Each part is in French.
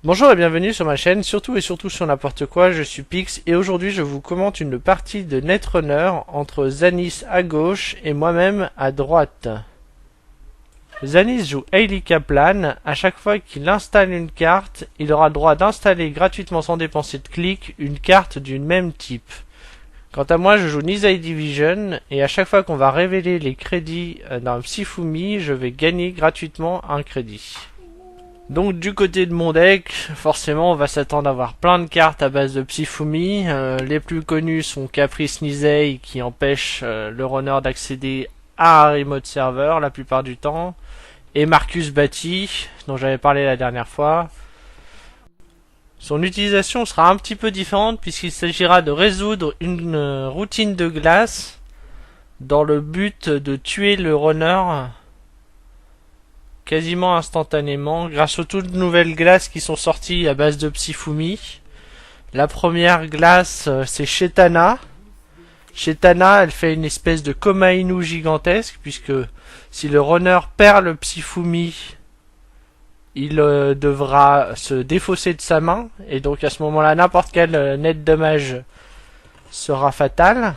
Bonjour et bienvenue sur ma chaîne, surtout et surtout sur n'importe quoi, je suis Pix et aujourd'hui je vous commente une partie de Netrunner entre Zanis à gauche et moi-même à droite. Zanis joue Hailey Kaplan, à chaque fois qu'il installe une carte, il aura le droit d'installer gratuitement sans dépenser de clics une carte du même type. Quant à moi, je joue Nizai Division et à chaque fois qu'on va révéler les crédits d'un Psyfumi, je vais gagner gratuitement un crédit. Donc du côté de mon deck, forcément on va s'attendre à avoir plein de cartes à base de Psyfumi. Les plus connus sont Caprice Nizei qui empêche le runner d'accéder à un remote server la plupart du temps. Et Marcus Batty, dont j'avais parlé la dernière fois. Son utilisation sera un petit peu différente puisqu'il s'agira de résoudre une routine de glace dans le but de tuer le runner quasiment instantanément grâce aux toutes nouvelles glaces qui sont sorties à base de Psyfumi. La première glace c'est Shetana. Shetana elle fait une espèce de Koma Inu gigantesque puisque si le runner perd le Psyfumi il devra se défausser de sa main et donc à ce moment là n'importe quel net dommage sera fatal.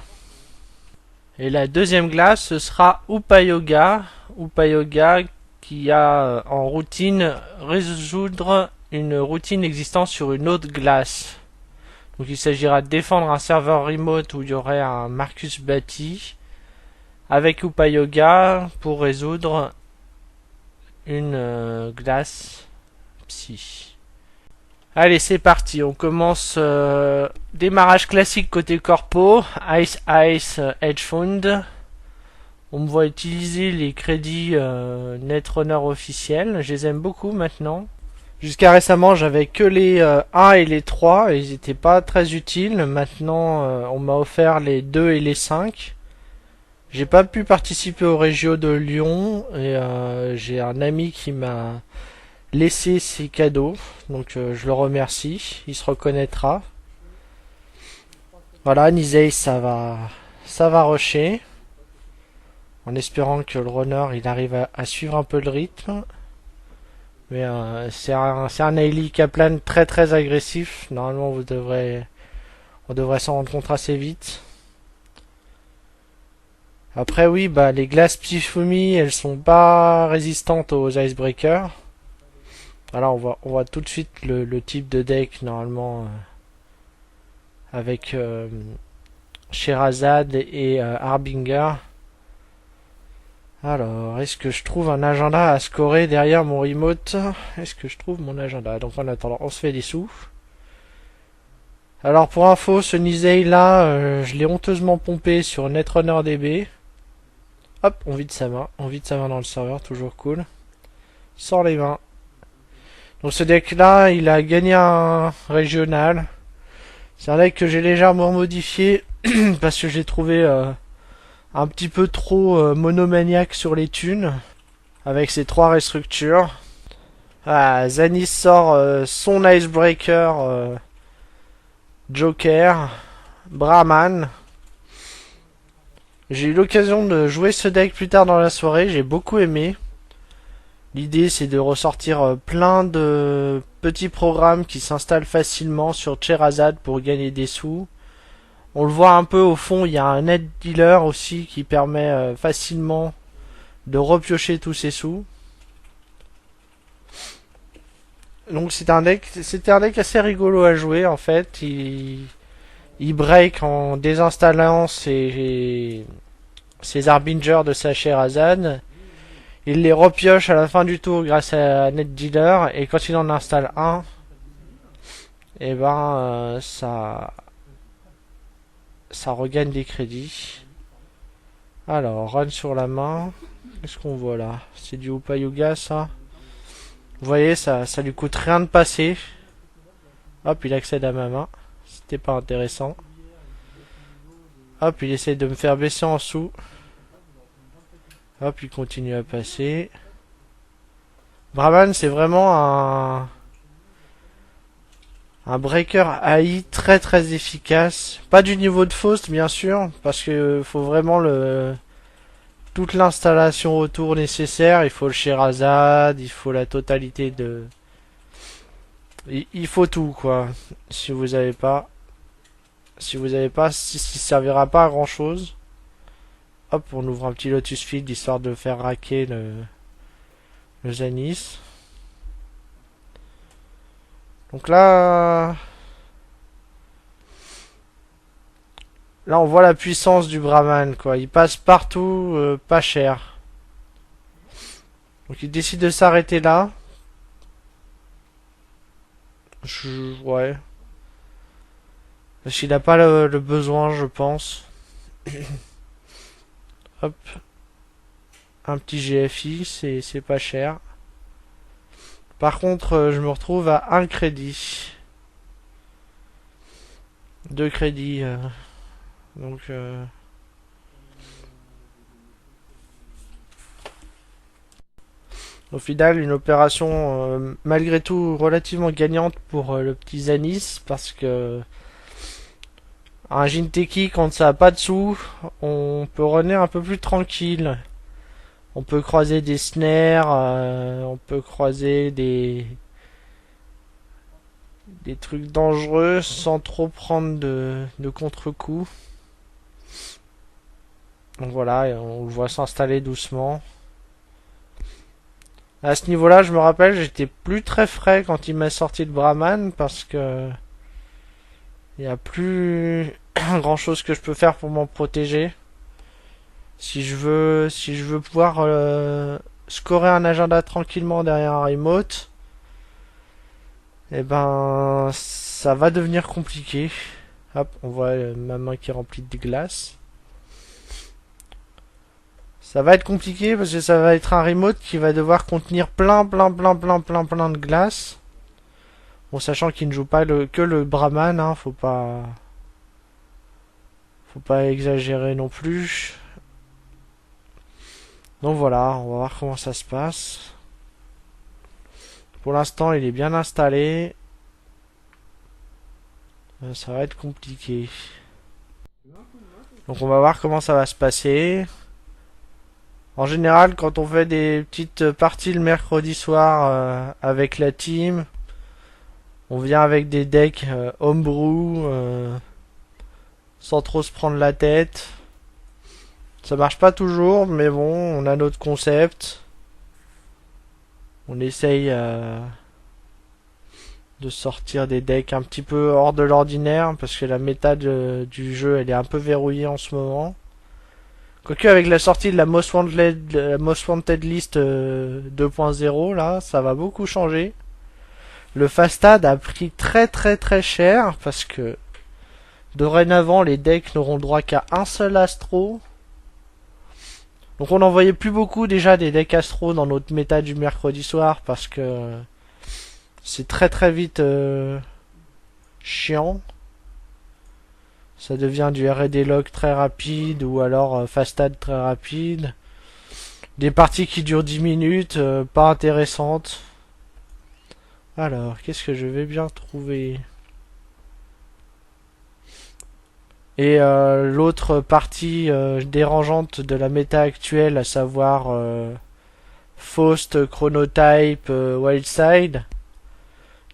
Et la deuxième glace ce sera Upayoga. Upayoga qui a en routine résoudre une routine existant sur une autre glace. Donc il s'agira de défendre un serveur remote où il y aurait un Marcus Batty avec Upayoga pour résoudre une glace psy. Allez c'est parti, on commence démarrage classique côté corpo, Ice Ice Edge Fund. On me voit utiliser les crédits Netrunner officiels. Je les aime beaucoup maintenant. Jusqu'à récemment, j'avais que les 1 et les 3 et ils n'étaient pas très utiles. Maintenant, on m'a offert les 2 et les 5. J'ai pas pu participer au Régio de Lyon et j'ai un ami qui m'a laissé ses cadeaux. Donc je le remercie. Il se reconnaîtra. Voilà, Nizei, ça va rusher. En espérant que le runner il arrive à suivre un peu le rythme. Mais c'est un Hailey Kaplan très très agressif. Normalement on devrait s'en rendre compte assez vite. Après oui, bah les glaces Psyfumi elles sont pas résistantes aux icebreakers. Voilà, on voit tout de suite le type de deck normalement avec Sherazade et Harbinger. Alors, est-ce que je trouve un agenda à scorer derrière mon remote? Est-ce que je trouve mon agenda? Donc en attendant, on se fait des sous. Alors pour info, ce Nizei là, je l'ai honteusement pompé sur Netrunner DB. Hop, on vide sa main dans le serveur, toujours cool. Sans les mains. Donc ce deck là, il a gagné un régional. C'est un deck que j'ai légèrement modifié parce que j'ai trouvé un petit peu trop monomaniaque sur les thunes avec ses 3 restructures. Ah, Zanis sort son icebreaker Joker Brahman. J'ai eu l'occasion de jouer ce deck plus tard dans la soirée, j'ai beaucoup aimé. L'idée c'est de ressortir plein de petits programmes qui s'installent facilement sur Sherazade pour gagner des sous. On le voit un peu au fond, il y a un net dealer aussi qui permet facilement de repiocher tous ses sous. Donc c'était un deck assez rigolo à jouer en fait. Il break en désinstallant ses Harbingers de sa Sherazade. Il les repioche à la fin du tour grâce à net dealer et quand il en installe un, et ben ça regagne des crédits. Alors, run sur la main. Qu'est-ce qu'on voit là? C'est du Upayoga ça. Vous voyez, ça lui coûte rien de passer. Hop, il accède à ma main. C'était pas intéressant. Hop, il essaie de me faire baisser en dessous. Hop, il continue à passer. Brahman, c'est vraiment un breaker AI très très efficace. Pas du niveau de Faust bien sûr, parce que faut vraiment toute l'installation autour nécessaire. Il faut le Sherazade, il faut la totalité Il faut tout, quoi. Si vous avez pas... si servira pas à grand chose. Hop, on ouvre un petit Lotus Field histoire de faire raquer le Zanis. Donc là... Là, on voit la puissance du Brahman, quoi. Il passe partout, pas cher. Donc il décide de s'arrêter là. Ouais. Parce qu'il n'a pas le besoin, je pense. Hop. Un petit GFI, c'est pas cher. Par contre, je me retrouve à un crédit. Deux crédits. Donc... Au final, une opération malgré tout relativement gagnante pour le petit Zanis parce que un Jinteki quand ça a pas de sous, on peut runner un peu plus tranquille. On peut croiser des snares, on peut croiser des trucs dangereux sans trop prendre de contre-coups. Donc voilà, on le voit s'installer doucement. À ce niveau-là, je me rappelle, j'étais plus très frais quand il m'a sorti le Brahman parce que il n'y a plus grand chose que je peux faire pour m'en protéger. Si je veux pouvoir scorer un agenda tranquillement derrière un remote, eh ben ça va devenir compliqué. Hop, on voit ma main qui est remplie de glace. Ça va être compliqué parce que ça va être un remote qui va devoir contenir plein de glace. Bon, sachant qu'il ne joue pas que le Brahman, hein, faut pas exagérer non plus. Donc voilà, on va voir comment ça se passe. Pour l'instant, il est bien installé. Ça va être compliqué. Donc on va voir comment ça va se passer. En général, quand on fait des petites parties le mercredi soir avec la team, on vient avec des decks homebrew sans trop se prendre la tête. Ça marche pas toujours, mais bon, on a notre concept. On essaye de sortir des decks un petit peu hors de l'ordinaire parce que la méta du jeu elle est un peu verrouillée en ce moment. Quoique avec la sortie de la Most Wanted List 2.0 là, ça va beaucoup changer. Le Fastad a pris très cher parce que dorénavant les decks n'auront droit qu'à un seul astro. Donc on n'en voyait plus beaucoup déjà des decks astro dans notre méta du mercredi soir parce que c'est très vite chiant. Ça devient du R&D log très rapide ou alors Fastad très rapide. Des parties qui durent 10 minutes, pas intéressantes. Alors, qu'est-ce que je vais bien trouver? Et l'autre partie dérangeante de la méta actuelle, à savoir Faust, Chronotype, Wildside.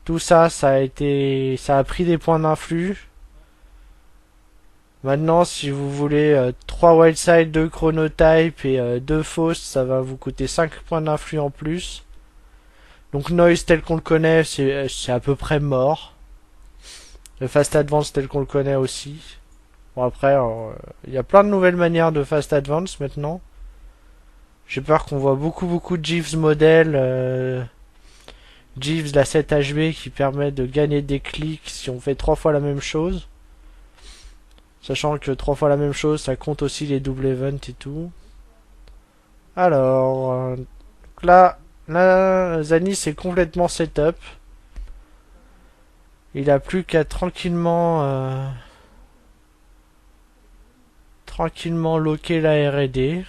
Tout ça, ça a pris des points d'influx. Maintenant, si vous voulez 3 Wildside, 2 Chronotype et 2 Faust, ça va vous coûter 5 points d'influx en plus. Donc Noise tel qu'on le connaît, c'est à peu près mort. Le Fast Advance tel qu'on le connaît aussi. Bon après, il y a plein de nouvelles manières de Fast Advance maintenant. J'ai peur qu'on voit beaucoup de Jeeves modèles. Jeeves la 7HB qui permet de gagner des clics si on fait 3 fois la même chose. Sachant que 3 fois la même chose, ça compte aussi les double events et tout. Alors, là, Zanis est complètement setup. Il a plus qu'à tranquillement loquer la R&D.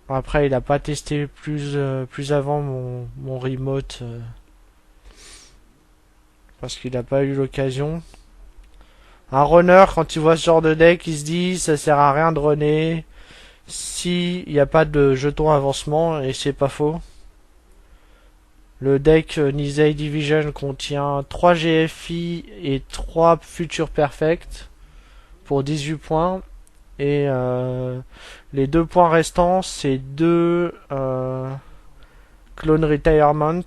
Après, il a pas testé plus avant mon remote parce qu'il n'a pas eu l'occasion. Un runner, quand il voit ce genre de deck, il se dit ça sert à rien de runner si il n'y a pas de jeton avancement, et c'est pas faux. Le deck Nisei Division contient 3 GFI et 3 Future Perfect pour 18 points. Et les 2 points restants, c'est 2 Clone Retirement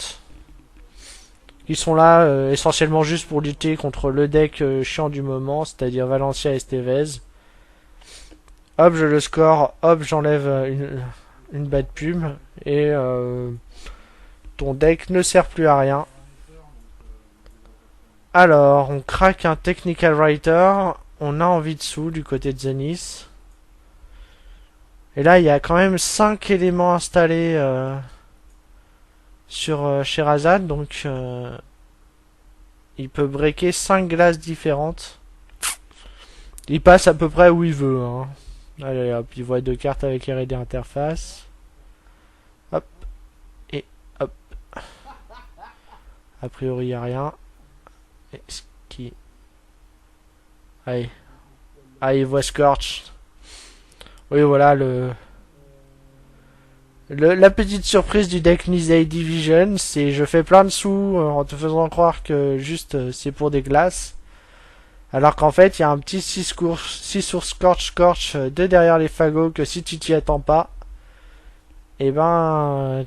qui sont là essentiellement juste pour lutter contre le deck chiant du moment, c'est-à-dire Valencia et Estevez. Hop, je le score, hop, j'enlève une bad pub et ton deck ne sert plus à rien. Alors, on craque un Technical Writer, on a envie de sous du côté de Zenith. Et là, il y a quand même 5 éléments installés sur Sherazade, donc il peut breaker 5 glaces différentes. Il passe à peu près où il veut. Hein. Allez hop, il voit 2 cartes avec R&D interface. Hop, et hop. A priori, il n'y a rien. Et ce qui... Allez. Ah, il voit Scorch. Oui, voilà la petite surprise du deck Nisei Division, c'est je fais plein de sous en te faisant croire que juste c'est pour des glaces. Alors qu'en fait, il y a un petit 6 sur Scorch, 2 derrière les fagots, que si tu t'y attends pas, et ben,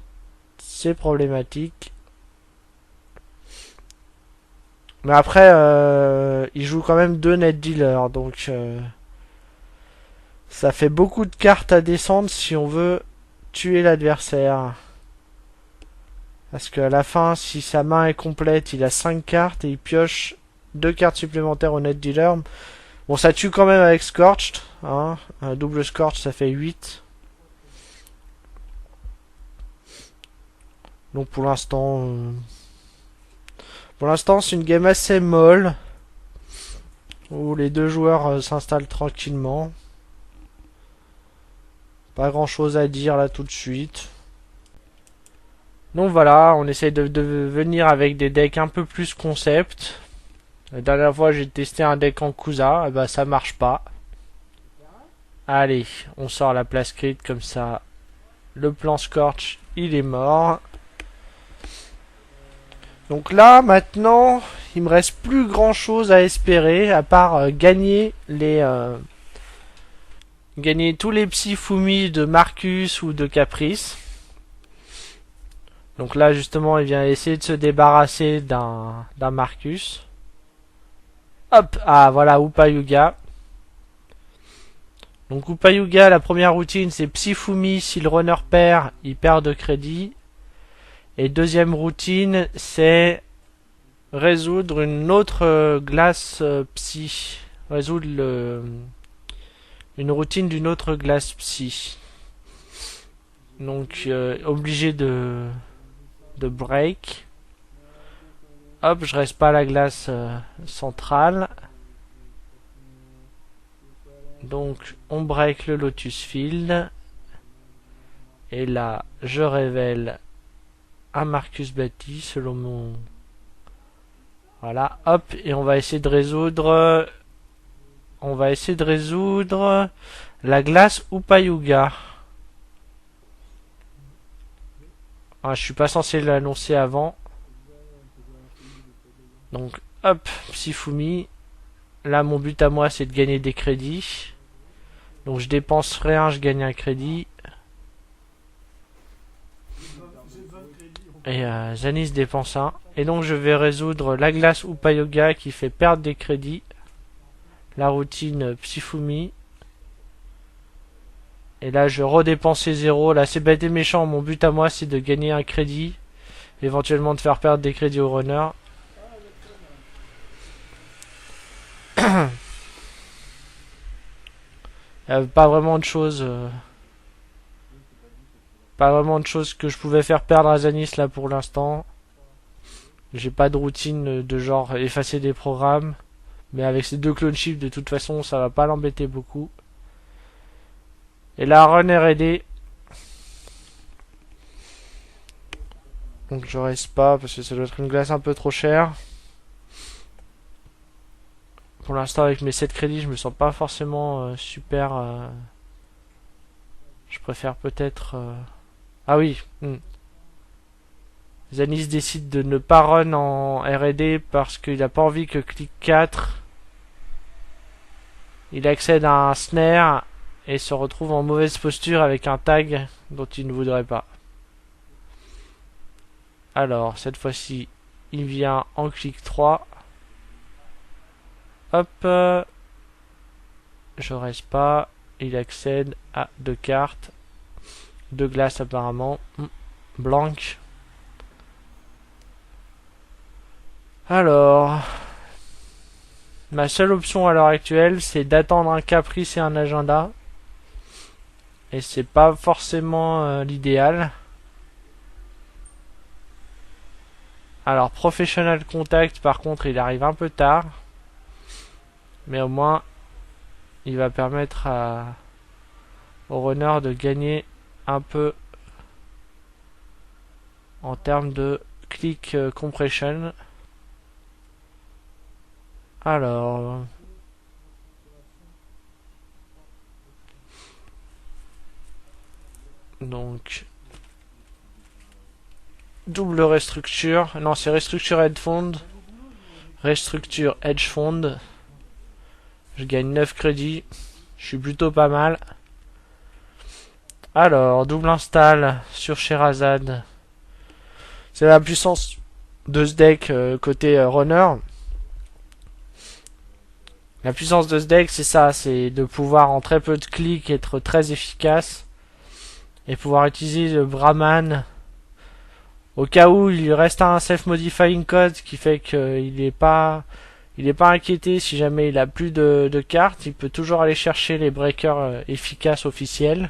c'est problématique. Mais après, il joue quand même 2 net dealers, donc ça fait beaucoup de cartes à descendre si on veut tuer l'adversaire. Parce qu'à la fin, si sa main est complète, il a 5 cartes et il pioche 2 cartes supplémentaires au net dealer. Bon, ça tue quand même avec Scorched. Hein. Un double Scorch, ça fait 8. Donc pour l'instant... c'est une game assez molle. Où les deux joueurs s'installent tranquillement. Pas grand chose à dire là tout de suite. Donc voilà, on essaye de venir avec des decks un peu plus concept. La dernière fois j'ai testé un deck en Kusa, et bah ça marche pas. Allez, on sort la place crit comme ça. Le plan Scorch, il est mort. Donc là, maintenant, il me reste plus grand chose à espérer, à part gagner tous les Psyfumi de Marcus ou de Caprice. Donc là, justement, il vient essayer de se débarrasser d'un Marcus. Hop, ah voilà, Upa-Yuga. Donc Upa-Yuga, la première routine, c'est Psyfumi. Si le runner perd, il perd de crédit. Et deuxième routine, c'est résoudre une autre glace psy. Résoudre une routine d'une autre glace psy. Donc obligé de break. Hop, je reste pas à la glace centrale. Donc on break le Lotus Field. Et là, je révèle un Marcus Batty selon mon... Voilà, hop, et on va essayer de résoudre... la glace Upa-Yuga. Ah, je suis pas censé l'annoncer avant. Donc, hop, Psyfumi. Là, mon but à moi, c'est de gagner des crédits. Donc, je dépense rien, je gagne un crédit. Et Zanis dépense un. Et donc, je vais résoudre la glace Upa-Yuga qui fait perdre des crédits. La routine Psyfumi. Et là, je redépenser 0. Là, c'est bête et méchant. Mon but à moi, c'est de gagner un crédit. Éventuellement, de faire perdre des crédits au runner. Pas vraiment de choses. Pas vraiment de choses que je pouvais faire perdre à Zanis là pour l'instant. J'ai pas de routine de genre effacer des programmes. Mais avec ces deux clone shift, de toute façon, ça va pas l'embêter beaucoup. Et là, run R&D. Donc je reste pas parce que ça doit être une glace un peu trop chère. Pour l'instant, avec mes 7 crédits, je me sens pas forcément super... Je préfère peut-être... Ah oui. Zanis décide de ne pas run en R&D parce qu'il n'a pas envie que clic 4 il accède à un snare et se retrouve en mauvaise posture avec un tag dont il ne voudrait pas. Alors, cette fois-ci, il vient en clic 3. Hop. Je reste pas. Il accède à 2 cartes. 2 glaces apparemment. Blanc. Alors, ma seule option à l'heure actuelle, c'est d'attendre un caprice et un agenda. Et c'est pas forcément l'idéal. Alors, Professional Contact, par contre, il arrive un peu tard. Mais au moins, il va permettre au runner de gagner un peu en termes de click compression. Alors, donc double restructure, non c'est restructure hedge fund, restructure hedge fund. Je gagne 9 crédits, je suis plutôt pas mal. Alors, double install sur Sherazade. C'est la puissance de ce deck côté runner. La puissance de ce deck, c'est ça, c'est de pouvoir en très peu de clics être très efficace et pouvoir utiliser le Brahman au cas où il reste un self-modifying code qui fait qu'il n'est pas inquiété si jamais il a plus de cartes, il peut toujours aller chercher les breakers efficaces officiels.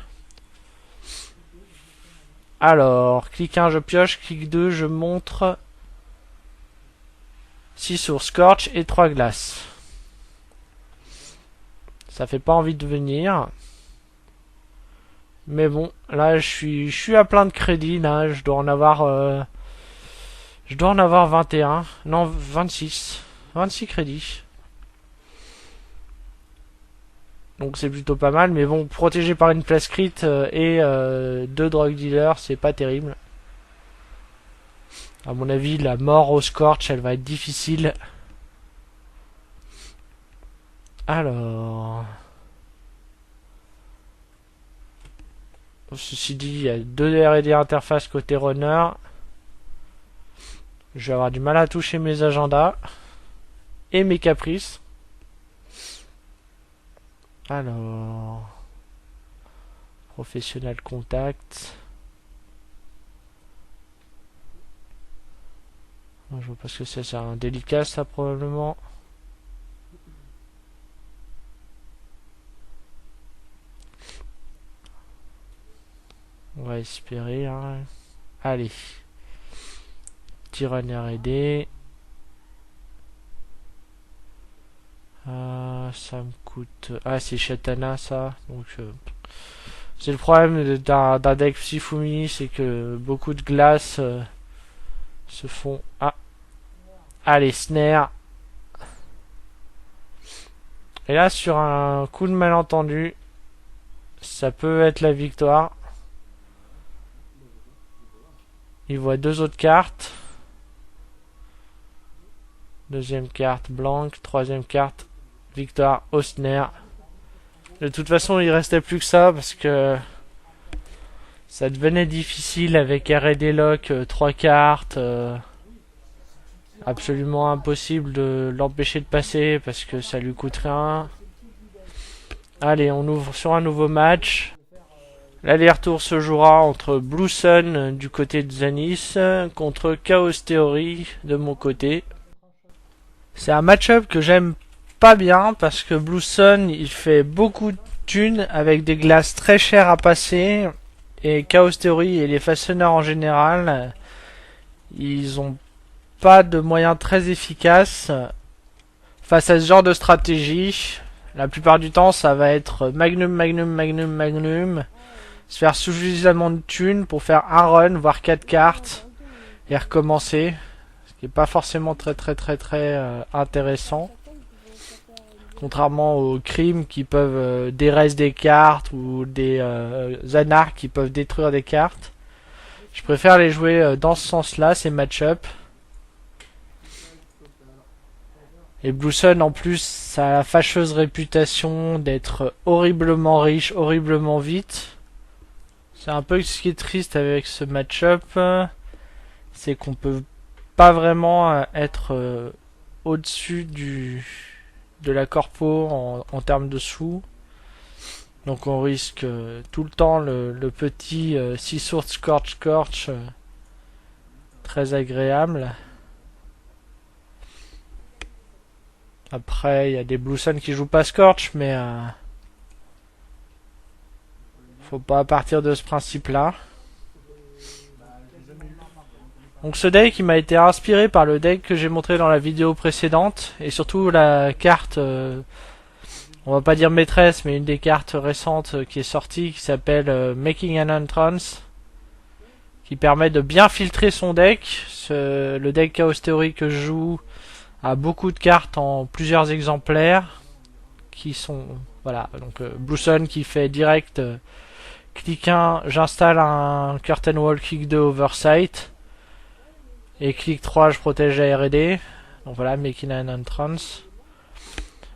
Alors, clic 1 je pioche, clic 2 je montre 6 sur Scorch et 3 glaces. Ça fait pas envie de venir. Mais bon, là je suis à plein de crédits, là, je dois en avoir 21, non 26 crédits. Donc c'est plutôt pas mal, mais bon, protégé par une place crit et 2 drug dealers, c'est pas terrible. À mon avis, la mort au Scorch, elle va être difficile. Alors, ceci dit, il y a 2 R&D interface côté runner. Je vais avoir du mal à toucher mes agendas et mes caprices. Alors, professionnel contact. Je vois pas ce que c'est un délicat ça probablement. On va espérer. Hein. Allez. Petit run R&D. Ça me coûte... Ah, c'est Shatana, ça. Donc, c'est le problème d'un deck Psyfumi, c'est que beaucoup de glaces se font... Ah. Allez, snare. Et là, sur un coup de malentendu, ça peut être la victoire. Il voit 2 autres cartes. Deuxième carte, blanc. Troisième carte, victoire, au snare. De toute façon, il restait plus que ça parce que ça devenait difficile avec R&D lock, 3 cartes. Absolument impossible de l'empêcher de passer parce que ça lui coûte rien. Allez, on ouvre sur un nouveau match. L'aller-retour se jouera entre Blue Sun du côté de Zanis contre Chaos Theory de mon côté. C'est un match-up que j'aime pas bien parce que Blue Sun il fait beaucoup de thunes avec des glaces très chères à passer et Chaos Theory et les façonneurs en général ils ont pas de moyens très efficaces face à ce genre de stratégie. La plupart du temps ça va être Magnum, Magnum, Magnum, Magnum, se faire suffisamment de thunes pour faire un run voire 4 cartes et recommencer. Qui est pas forcément très intéressant, contrairement aux crimes qui peuvent déraise des cartes ou des anarches qui peuvent détruire des cartes. Je préfère les jouer dans ce sens-là, ces match-up. Et Blue Sun en plus, ça a la fâcheuse réputation d'être horriblement riche, horriblement vite. C'est un peu ce qui est triste avec ce match-up, c'est qu'on peut pas vraiment être au-dessus de la corpo en termes de sous. Donc on risque tout le temps le petit Sea Sword Scorch très agréable. Après, il y a des Blue Sun qui jouent pas Scorch, mais faut pas partir de ce principe-là. Donc ce deck, il m'a été inspiré par le deck que j'ai montré dans la vidéo précédente, et surtout la carte, on va pas dire maîtresse, mais une des cartes récentes qui est sortie, qui s'appelle Making an Entrance, qui permet de bien filtrer son deck. Le deck Chaos Theory que je joue a beaucoup de cartes en plusieurs exemplaires qui sont voilà, donc Blue Sun qui fait direct clic 1, j'installe un Curtain Wall, clic 2 Oversight et clic 3 je protège la R&D. Donc voilà, Making an Entrance.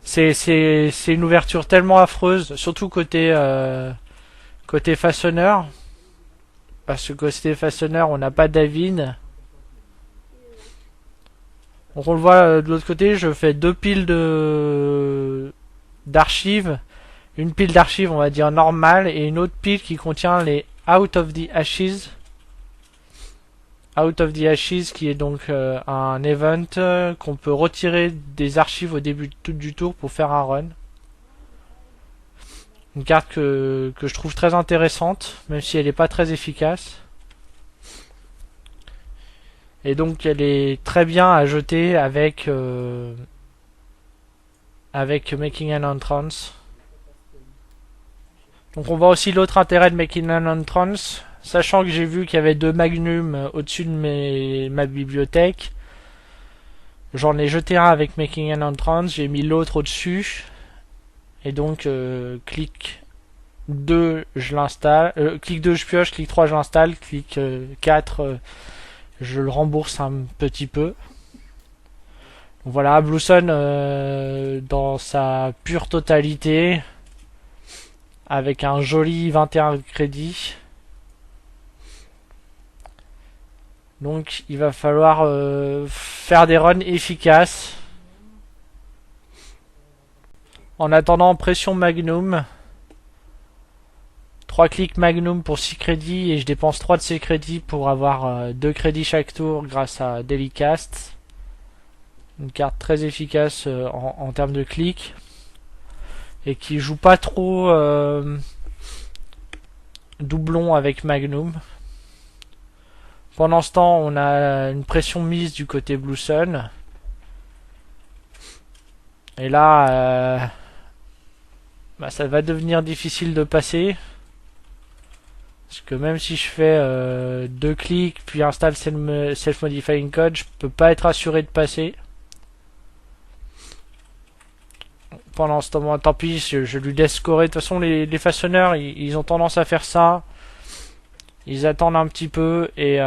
C'est une ouverture tellement affreuse, surtout côté façonneur, parce que côté façonneur on n'a pas David. Donc on le voit de l'autre côté, je fais deux piles d'archives. Une pile d'archives on va dire normale et une autre pile qui contient les Out of the Ashes. Out of the Ashes qui est donc un event qu'on peut retirer des archives au début du tour pour faire un run. Une carte que je trouve très intéressante, même si elle n'est pas très efficace. Et donc elle est très bien à jeter avec Making an Entrance. Donc on voit aussi l'autre intérêt de Making an Entrance, sachant que j'ai vu qu'il y avait deux Magnum au-dessus de ma bibliothèque. J'en ai jeté un avec Making an Entrance, j'ai mis l'autre au-dessus. Et donc clic 2 je l'installe, clic 2 je pioche, clic 3 je l'installe, clic 4 je le rembourse un petit peu. Donc voilà, Blue Sun dans sa pure totalité, avec un joli 21 crédits. Donc il va falloir faire des runs efficaces. En attendant, pression Magnum. 3 clics Magnum pour 6 crédits et je dépense 3 de ces crédits pour avoir 2 crédits chaque tour grâce à Delicast. Une carte très efficace en termes de clics et qui joue pas trop doublon avec Magnum. Pendant ce temps, on a une pression mise du côté Blue Sun. Et là, ça va devenir difficile de passer. Parce que même si je fais 2 clics puis installe Self-Modifying Code, je peux pas être assuré de passer. Pendant ce temps, tant pis, je lui laisse scorer. De toute façon, les façonneurs, ils ont tendance à faire ça. Ils attendent un petit peu et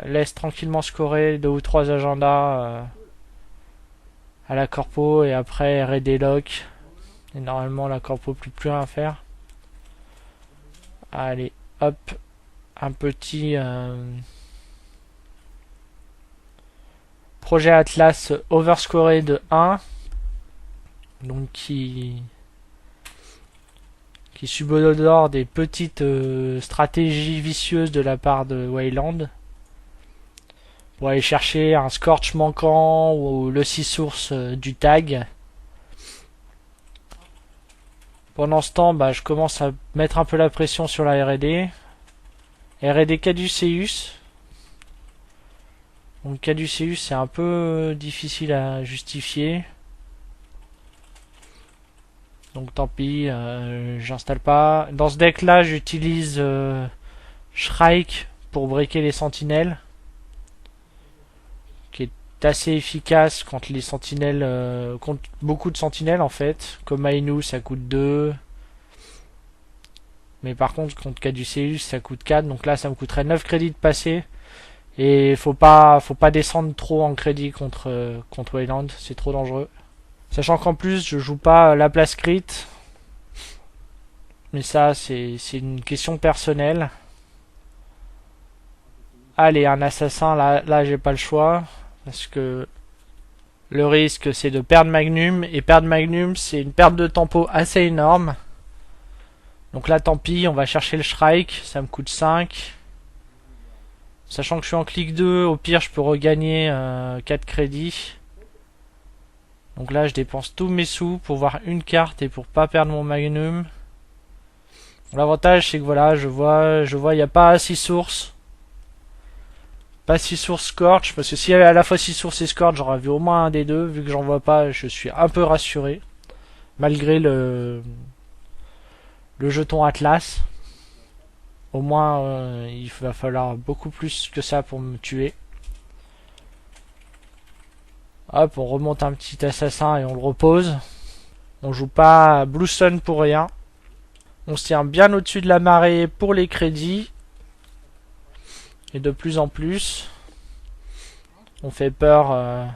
laissent tranquillement scorer 2 ou 3 agendas à la corpo et après R&D lock. Et normalement, la corpo plus rien à faire. Allez, hop, un petit projet Atlas overscoré de 1. Donc qui subodore des petites stratégies vicieuses de la part de Wayland pour aller chercher un Scorch manquant ou le 6 source du tag. Pendant ce temps, je commence à mettre un peu la pression sur la R&D. R&D Caduceus. Donc Caduceus c'est un peu difficile à justifier. Donc tant pis, j'installe pas. Dans ce deck là, j'utilise Shrike pour breaker les sentinelles, qui est assez efficace contre les sentinelles, contre beaucoup de sentinelles en fait. Comme Ainu, ça coûte 2. Mais par contre, contre Caduceus, ça coûte 4. Donc là, ça me coûterait 9 crédits de passer. Et faut pas descendre trop en crédit contre Wayland. C'est trop dangereux. Sachant qu'en plus, je joue pas la place crit. Mais ça, c'est une question personnelle. Allez, un assassin, là j'ai pas le choix. Parce que le risque, c'est de perdre Magnum. Et perdre Magnum, c'est une perte de tempo assez énorme. Donc là, tant pis, on va chercher le Shrike. Ça me coûte 5. Sachant que je suis en clic 2, au pire, je peux regagner 4 crédits. Donc là, je dépense tous mes sous pour voir une carte et pour pas perdre mon Magnum. L'avantage, c'est que voilà, je vois, il n'y a pas 6 sources. Pas 6 sources Scorch, parce que s'il y avait à la fois 6 sources et Scorch, j'aurais vu au moins un des deux. Vu que j'en vois pas, je suis un peu rassuré. Malgré le jeton Atlas. Au moins, il va falloir beaucoup plus que ça pour me tuer. Hop, on remonte un petit assassin et on le repose. On joue pas Blue Sun pour rien. On se tient bien au-dessus de la marée pour les crédits. Et de plus en plus. On fait peur,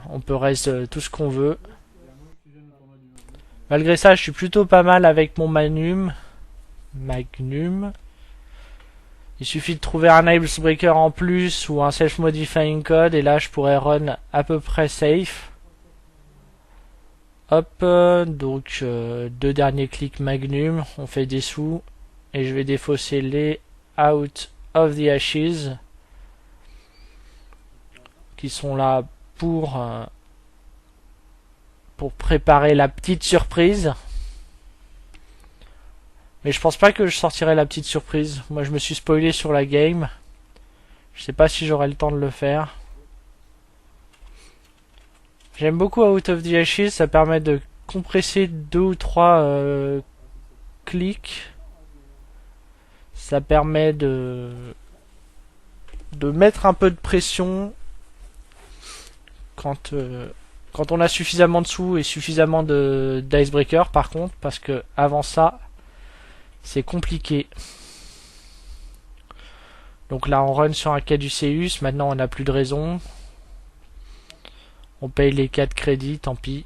on peut raise tout ce qu'on veut. Malgré ça, je suis plutôt pas mal avec mon Magnum. Il suffit de trouver un Icebreaker en plus ou un Self-Modifying Code et là je pourrais run à peu près safe. Hop, donc 2 derniers clics Magnum, on fait des sous et je vais défausser les Out of the Ashes qui sont là pour préparer la petite surprise. Mais je pense pas que je sortirai la petite surprise. Moi je me suis spoilé sur la game. Je sais pas si j'aurai le temps de le faire. J'aime beaucoup Out of the Ashes, ça permet de compresser 2 ou 3 clics. Ça permet de mettre un peu de pression quand on a suffisamment de sous et suffisamment d'icebreaker par contre, parce que avant ça c'est compliqué. Donc là on run sur un Caduceus, maintenant on n'a plus de raison. On paye les 4 crédits, tant pis.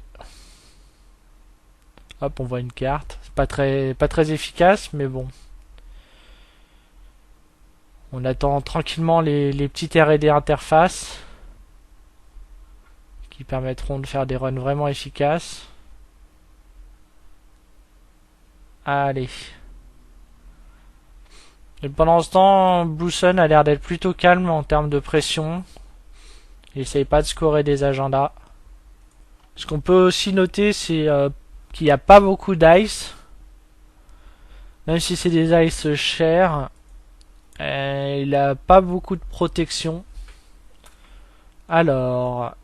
Hop, on voit une carte. C'est pas très efficace, mais bon. On attend tranquillement les petites R&D interfaces qui permettront de faire des runs vraiment efficaces. Allez. Et pendant ce temps, Blue Sun a l'air d'être plutôt calme en termes de pression. Il essaye pas de scorer des agendas. Ce qu'on peut aussi noter, c'est qu'il n'y a pas beaucoup d'ice. Même si c'est des ice chers, il a pas beaucoup de protection. Alors,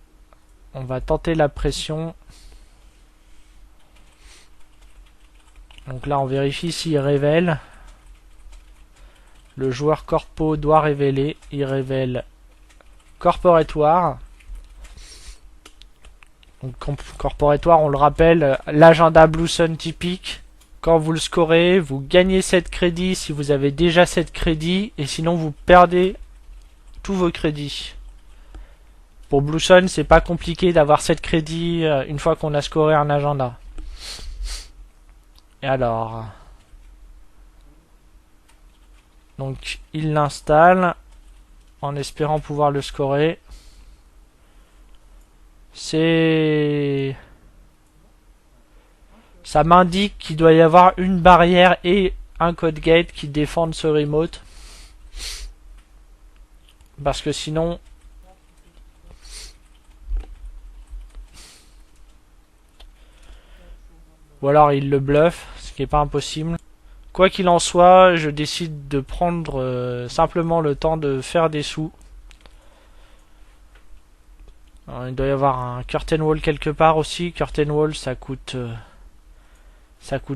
on va tenter la pression. Donc là, on vérifie s'il révèle. Le joueur corpo doit révéler. Il révèle Corporate War. Donc Corporate War, on le rappelle, l'agenda Blue Sun typique. Quand vous le scorez, vous gagnez 7 crédits si vous avez déjà 7 crédits. Et sinon, vous perdez tous vos crédits. Pour Blue Sun, c'est pas compliqué d'avoir 7 crédits une fois qu'on a scoré un agenda. Et alors... Donc il l'installe en espérant pouvoir le scorer. Ça m'indique qu'il doit y avoir une barrière et un code gate qui défendent ce remote. Parce que sinon... Ou alors il le bluffe, ce qui n'est pas impossible. Quoi qu'il en soit, je décide de prendre simplement le temps de faire des sous. Alors, il doit y avoir un curtain wall quelque part aussi. Curtain wall, ça coûte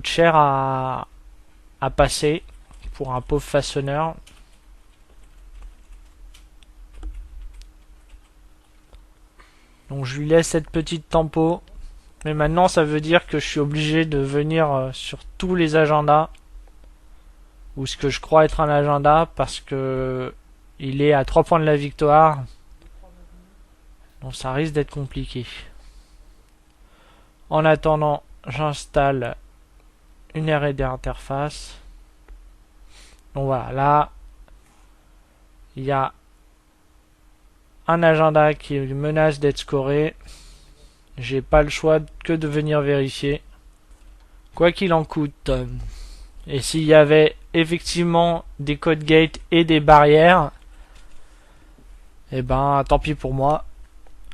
cher à passer pour un pauvre façonneur. Donc je lui laisse cette petite tempo. Mais maintenant, ça veut dire que je suis obligé de venir sur tous les agendas. ou ce que je crois être un agenda, parce que il est à 3 points de la victoire. Donc ça risque d'être compliqué. En attendant, j'installe une R&D interface. Donc voilà, là, il y a un agenda qui menace d'être scoré. J'ai pas le choix que de venir vérifier. Quoi qu'il en coûte. Et s'il y avait effectivement des code gates et des barrières, eh ben tant pis pour moi.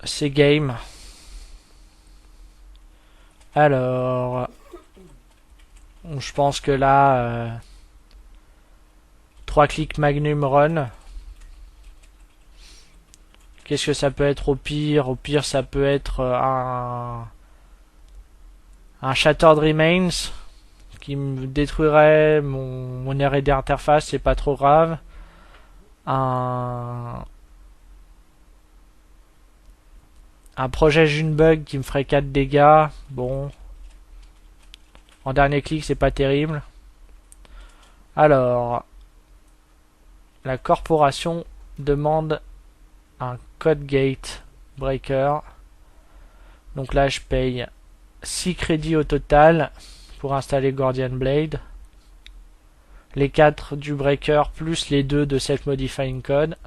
C'est game. Alors, je pense que là, 3 clics Magnum Run. Qu'est-ce que ça peut être au pire? Au pire, ça peut être un Shattered Remains qui me détruirait mon R&D interface, c'est pas trop grave. Un projet Junebug qui me ferait 4 dégâts. Bon. En dernier clic, c'est pas terrible. Alors, la corporation demande un code gate breaker. Donc là, je paye 6 crédits au total pour installer Guardian Blade. Les 4 du breaker plus les 2 de Self Modifying Code.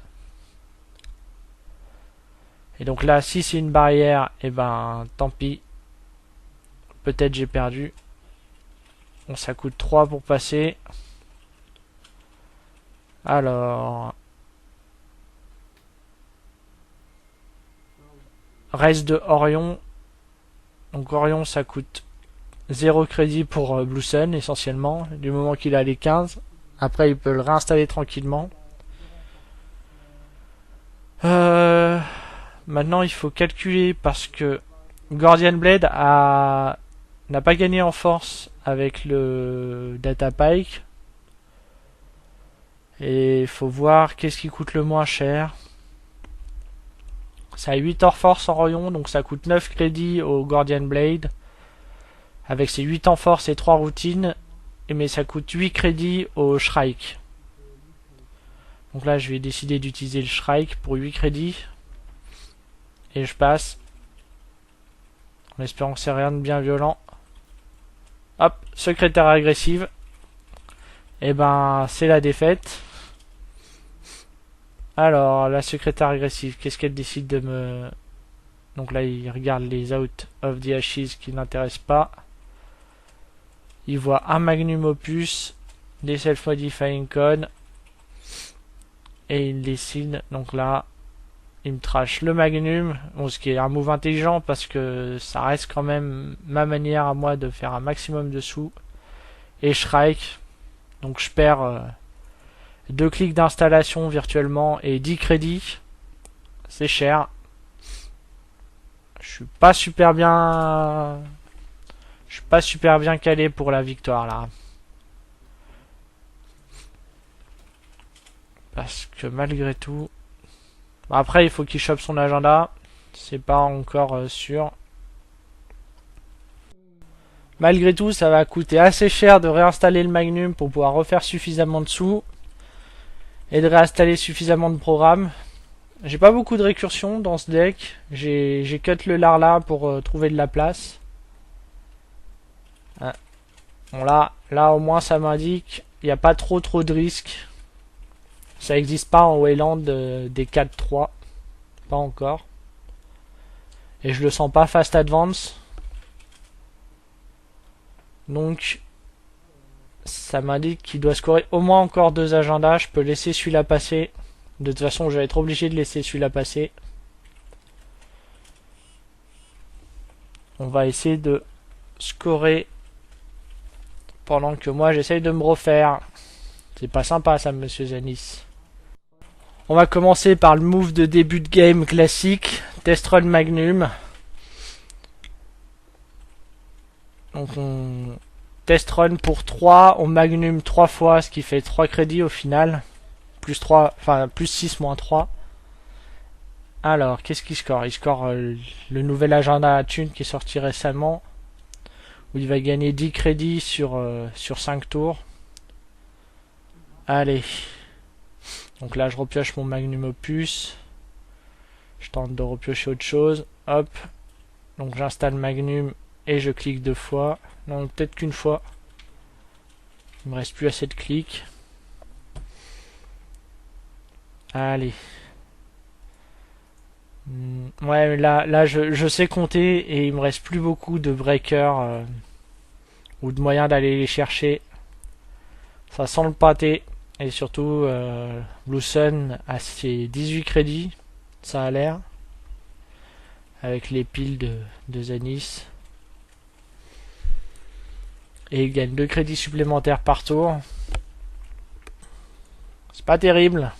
Et donc là, si c'est une barrière, et ben tant pis. Peut-être j'ai perdu. Bon, ça coûte 3 pour passer. Alors, reste de Orion. Donc Orion, ça coûte 0 crédit pour Blue Sun essentiellement, du moment qu'il a les 15. Après, il peut le réinstaller tranquillement. Maintenant, il faut calculer parce que Guardian Blade n'a pas gagné en force avec le Data Pike. Et il faut voir qu'est-ce qui coûte le moins cher. Ça a 8 hors force en rayon, donc ça coûte 9 crédits au Guardian Blade. Avec ses 8 en force et 3 routines. Mais ça coûte 8 crédits au Shrike. Donc là, je vais décider d'utiliser le Shrike pour 8 crédits. Et je passe. En espérant que c'est rien de bien violent. Hop, secrétaire agressive. Et ben, c'est la défaite. Alors, la secrétaire agressive, qu'est-ce qu'elle décide de me... Donc là, il regarde les Out of the Ashes qui n'intéressent pas. Il voit un Magnum Opus, des Self-Modifying Code. Et il décide, donc là, il me trash le Magnum. Bon, ce qui est un move intelligent parce que ça reste quand même ma manière à moi de faire un maximum de sous. Et Shrike. Donc je perds 2 clics d'installation virtuellement et 10 crédits. C'est cher. Je suis pas super bien calé pour la victoire là. Parce que malgré tout... Après, il faut qu'il chope son agenda. C'est pas encore sûr. Malgré tout, ça va coûter assez cher de réinstaller le Magnum pour pouvoir refaire suffisamment de sous. Et de réinstaller suffisamment de programmes. J'ai pas beaucoup de récursion dans ce deck. J'ai cut le Larla pour trouver de la place. Ah. Bon là au moins ça m'indique. Il n'y a pas trop de risques. Ça n'existe pas en Wayland des 4-3. Pas encore. Et je le sens pas fast advance. Donc, ça m'indique qu'il doit scorer au moins encore 2 agendas. Je peux laisser celui-là passer. De toute façon, je vais être obligé de laisser celui-là passer. On va essayer de scorer pendant que moi j'essaye de me refaire. C'est pas sympa ça, monsieur Zanis. On va commencer par le move de début de game classique, Test Run Magnum. Donc on Test Run pour 3, on Magnum 3 fois, ce qui fait 3 crédits au final. Plus 3, enfin plus 6 moins 3. Alors, qu'est-ce qu'il score? Il score le nouvel agenda à Thune qui est sorti récemment. Où il va gagner 10 crédits sur 5 tours. Allez. Donc là, je repioche mon magnum opus. Je tente de repiocher autre chose. Hop. Donc j'installe magnum et je clique 2 fois. Non, peut-être qu'une fois. Il me reste plus assez de clics. Allez. Ouais, mais là je sais compter et il me reste plus beaucoup de breakers ou de moyens d'aller les chercher. Ça sent le pâté. Et surtout, Blue Sun a ses 18 crédits. Ça a l'air. Avec les piles de Zanis. Et il gagne 2 crédits supplémentaires par tour. C'est pas terrible.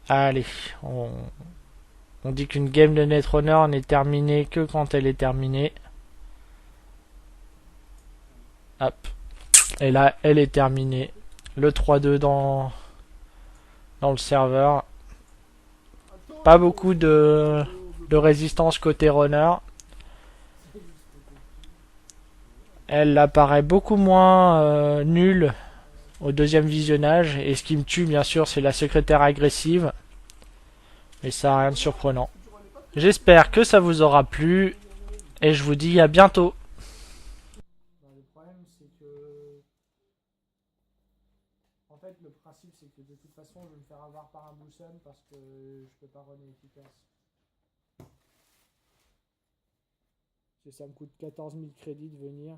Allez, on dit qu'une game de Netrunner n'est terminée que quand elle est terminée. Hop. Et là, elle est terminée. Le 3-2 dans le serveur. Pas beaucoup de résistance côté runner. Elle apparaît beaucoup moins nulle au deuxième visionnage. Et ce qui me tue, bien sûr, c'est la secrétaire agressive. Mais ça n'a rien de surprenant. J'espère que ça vous aura plu. Et je vous dis à bientôt. Le problème, c'est que... En fait, le principe, c'est que de toute façon, je vais me faire avoir par un Blue Sun parce que je peux pas runner efficace. Ça me coûte 14 000 crédits de venir.